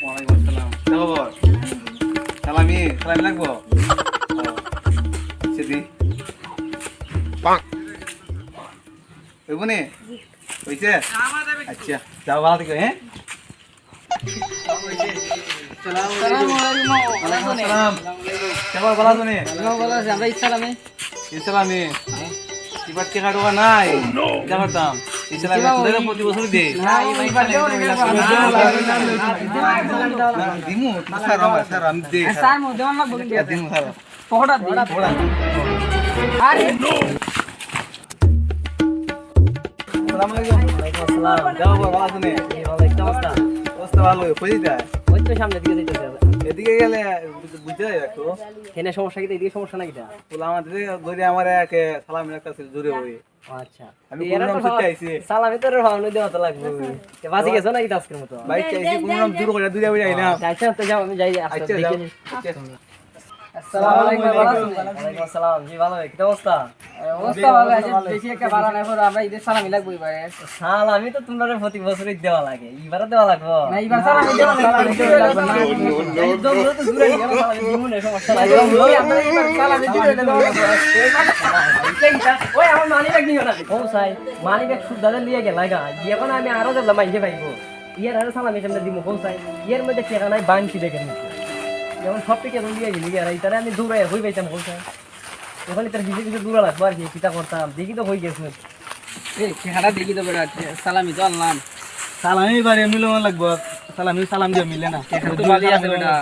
ওয়ালাইকুম আসসালাম। কি খবর? সালামি লাগবো। সেদি ওইবনে হইছে? আচ্ছা যাও ভালো থেকো। হ্যাঁ ইসলামে এবার টেকা টোকা নাই যা করতাম ইসলামে প্রতি বছর দে দিমু স্যার আমি দে দিমু স্যার এদিকে গেলে বুঝতে যাই একটু সমস্যা কি এদিকে সমস্যা নাকি আমাদের ধরে আমার এক সালামের একটা জোরে হয়ে আচ্ছা আমি কোন নাম সুতে আইছি সালামি তোর ভাবনা দেওয়া তো লাগবে বাজি গেছো নাকি আজকের মতো বাইক চাইছি কোন নাম জোরে করে দুইটা বেড়াই না আচ্ছা তো যাও আমি যাই আচ্ছা দেখে যাও আসসালামু আলাইকুম ওয়ালাইকুম আসসালাম জি ভালো কি অবস্থা অবস্থা ভালো আছে বেশি একটা বাড়া নাই পর আমরা ঈদের সালামি লাগবো এবারে সালামি তো তোমরা প্রতি বছরই দেওয়া লাগে এবারে দেওয়া লাগবে না এবার সালামি দেওয়া লাগবে না একদম তো দূরে গেল সালামি দিমুনে সমস্যা নাই ওই আমরা এবার সালামি দিলে দেওয়া লাগবে ওই আমার মানি ব্যাগ নিও না ও সাই মানি ব্যাগ সুদালে নিয়ে গেল লাগা এখন আমি আরো যাবো মাইকে পাইবো ইয়ার আর সালামি কেমনে দিমু কোন সাই ইয়ার মধ্যে টাকা নাই বাংকি দেখেন যেমন সব থেকে এখন দিয়ে গেলি আর এইটারে আমি দূরে হই পাইতাম কোন সাই ওখানে তার কিছু কিছু দূরে লাগবো আর কি চিন্তা করতাম দেখি তো হয়ে গেছে এই চেহারা দেখি তো বেটা সালামি তো আনলাম সালামি বারে মিলো লাগবো সালামি সালাম দিয়ে মিলে না তো ভালো আছে বেটা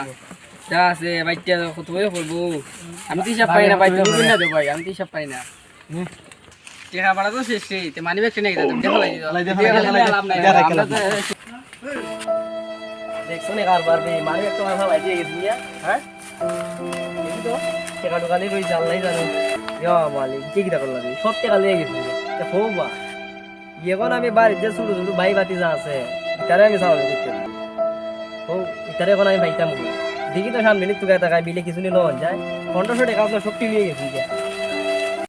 যা আছে বাইটা কত বই করবো আমি তো হিসাব পাই না বাইটা রুবিন না দে ভাই আমি তো হিসাব পাই না চেহারা বাড়া তো শেষ তে মানি ব্যাগ টেনে গেছে দেখো দেখছো না কারবার বে মানি ব্যাগ তোমার ভালো আইডিয়া গেছি হ্যাঁ দেখি তো টাকা টোকা নিয়ে রয়েছে আল্লাহ জানো ইয়া মালিক কি কিটা করলাম সব টাকা নিয়ে গেছি হোবা এখন আমি বাড়িতে ছোটো ছোটো ভাই বাতি যা আছে ইতারে আমি সাহায্য করতে ও ইতারে এখন আমি ভাইতাম দেখি তো সামনে তুই টাকা বিলে কিছু নিয়ে লন যায় 1500 টাকা আপনার শক্তি নিয়ে গেছি